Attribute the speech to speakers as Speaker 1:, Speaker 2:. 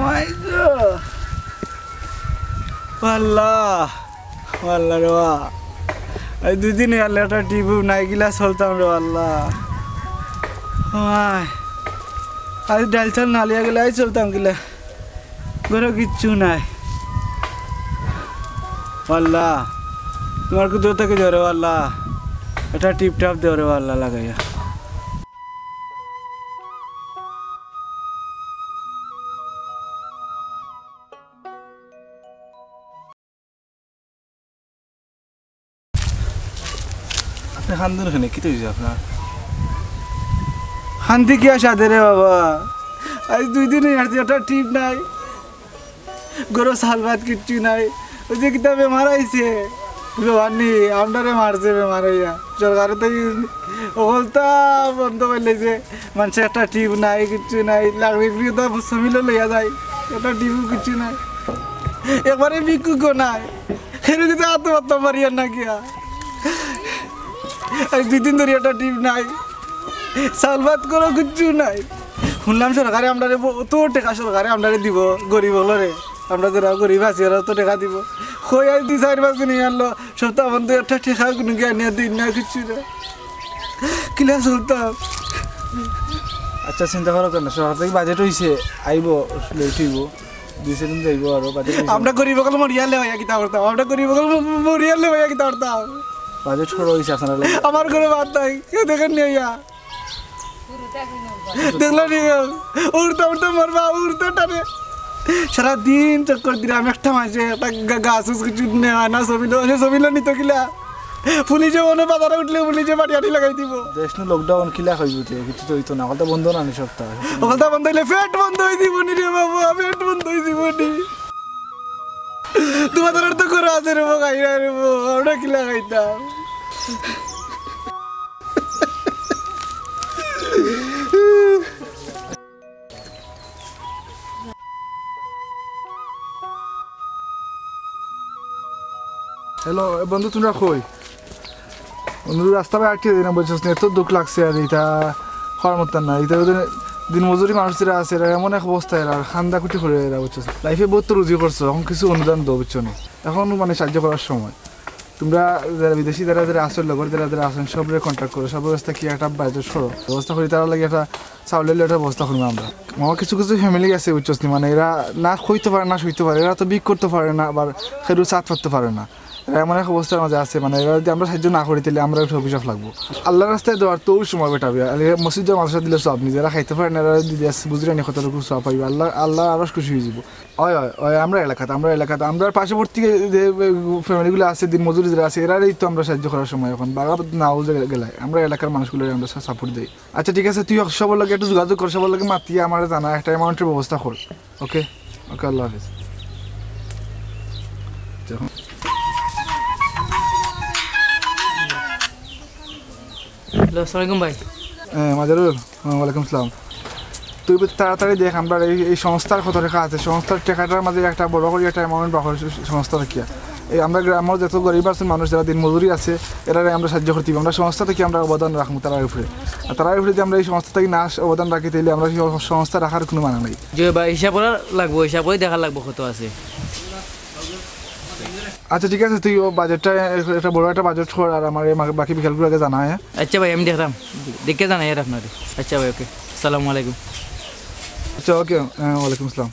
Speaker 1: মাই god আল্লাহ আল্লাহ রে এই দুই দিন আল্লাহ একটা টিভি নাই গিলা চলতাম রে আল্লাহ আজ ডাল চাল নালিয়া গেলে চলতাম গিলা ঘরে কিচ্ছু নাই আল্লাহ তোমার কুদরত থেকে দেও রে আল্লাহ এটা টিপ টাপ দেও রে আল্লাহ লাগাইয়া আপনি খান্দুন ওখানে কি তৈরি আপনার শান্তি কি আসে রে বাবা আজ দুই দিন একটা টিপ নাই গরো সাল ভাত কিচ্ছু নাই ওই যে কিতা বেমার আইছে বেমারনি আপনারে মারছে বেমার হইয়া সরকারে তো অবস্থা বন্ধ করে লেছে মানুষের একটা টিপ নাই কিচ্ছু নাই লাগবে তো সমিলে লইয়া যায় একটা টিপও কিচ্ছু নাই একবারে বিক্ষুক নাই সেরকম কিছু আত্মহত্যা মারিয়ার না গিয়া আজ দুই দিন ধরে একটা টিপ নাই চাল ভাত করো কিচ্ছু নাই শুনলাম সরকারে আমরা তো টেকা সরকারে আমরা দিব গরিব হলরে আমরা যারা গরিব আছি ওরা তো টেকা দিব কই আজ 2-4 মাস নিয়ে আনলো সপ্তাহ বন্ধু একটা টেকা কোনো গিয়ে নিয়ে দিন না কিচ্ছু না কিলা চলতাম আচ্ছা চিন্তা করো কেন সরকার থেকে বাজেট হয়েছে আইব উঠিব 2 দিন যাইব আর বাজেট আমরা গরিব হলে মরিয়ালে হইয়া কিতা করতাম আমরা গরিব হলে মরিয়ালে হইয়া কিতা করতাম বাজেট খরচ হয়েছে আপনার আমার ঘরে বাদ নাই কেউ দেখেন নি হইয়া দেখলাম উড়তে উড়তে মরবা উড়তে টানে সারাদিন চক্কর দিলাম একটা মাসে একটা গাছ কিছু নেওয়া না ছবিল নিত কিলা পুলিশে মনে বাজারে উঠলে পুলিশে বাড়ি আনি লাগাই দিব দেশ লকডাউন কিলা খাইব কিছু তো হইতো না ওখানটা বন্ধ না নি সপ্তাহ ওখানটা বন্ধ হইলে পেট বন্ধ হয়ে দিব নি রে বাবু পেট বন্ধ হয়ে দিব নি তোমাদের তো করে আছে রে খাই না রে আমরা কিলা খাইতাম হ্যালো বন্ধু তোমরা কই বন্ধু রাস্তা পায়ে আটকে দিই না বলছিস না এত দুঃখ লাগছে আর এটা হওয়ার মতো না এটা দিন মজুরি মানুষরা আছে এরা এমন এক অবস্থা এরা খান্দা কুটি করে এরা বুঝছিস লাইফে বহুত তো রুজি করছো এখন কিছু অনুদান দাও বুঝছো না এখন মানে সাহায্য করার সময় তোমরা যারা বিদেশি যারা যারা আসল লগর যারা যারা আসেন সবরে কন্ট্যাক্ট করো সব ব্যবস্থা কি একটা বাইরে সরো ব্যবস্থা করি তারা লাগে একটা চাউলের একটা ব্যবস্থা করবো আমরা আমার কিছু কিছু ফ্যামিলি আছে বুঝছিস মানে এরা না খইতে পারে না শুইতে পারে এরা তো বিক করতে পারে না আবার খেরু চাট করতে পারে না এমন এক অবস্থার মাঝে আছে মানে এরা যদি আমরা সাহায্য না করি তাহলে আমরা একটু অভিশাপ লাগবো আল্লাহ রাস্তায় দেওয়ার তো সময় বেটাবে মসজিদ মানুষরা দিলে সব নিজেরা খাইতে পারেন এরা দিদি বুঝলে নি কতটুকু সব পাইবে আল্লাহ আরো খুশি হয়ে যাবো হয় আমরা এলাকাতে আমরা পার্শ্ববর্তী যে ফ্যামিলিগুলো আছে দিন মজুরি যারা আছে এরাই তো আমরা সাহায্য করার সময় এখন বাঘা নাও গেলে আমরা এলাকার মানুষগুলো আমরা সাপোর্ট দিই আচ্ছা ঠিক আছে তুই সবার লগে একটু যোগাযোগ কর সবার লগে মাতিয়ে আমার জানা একটা অ্যামাউন্টের ব্যবস্থা কর ওকে ওকে আল্লাহ হাফিজ
Speaker 2: আসসালামু ভাই
Speaker 1: হ্যাঁ মাজারুল ওয়ালাইকুম আসসালাম তুই তাড়াতাড়ি দেখ আমরা এই সংস্থার কত টাকা আছে সংস্থার টাকাটার মাঝে একটা বড় করে একটা অ্যামাউন্ট বাকি সংস্থা রাখিয়া এই আমরা গ্রামের যত গরিব আছে মানুষ যারা দিন মজুরি আছে এরা আমরা সাহায্য করতে আমরা সংস্থা থেকে আমরা অবদান রাখবো তার উপরে আর তার উপরে যদি আমরা এই সংস্থা থেকে না অবদান রাখি তাহলে আমরা সংস্থা রাখার কোনো মানে নেই
Speaker 2: যে ভাই হিসাব লাগবো হিসাব করে দেখা লাগবো কত আছে
Speaker 1: আচ্ছা ঠিক আছে তুই বাজেটটা একটা বড় একটা বাজেট কর আর আমার বাকি বিকালগুলো আগে জানা হ্যাঁ
Speaker 2: আচ্ছা ভাই আমি দেখলাম দেখে জানাই আর আপনাদের আচ্ছা ভাই ওকে আসসালামু আলাইকুম
Speaker 1: আচ্ছা ওকে ওয়ালাইকুম আসসালাম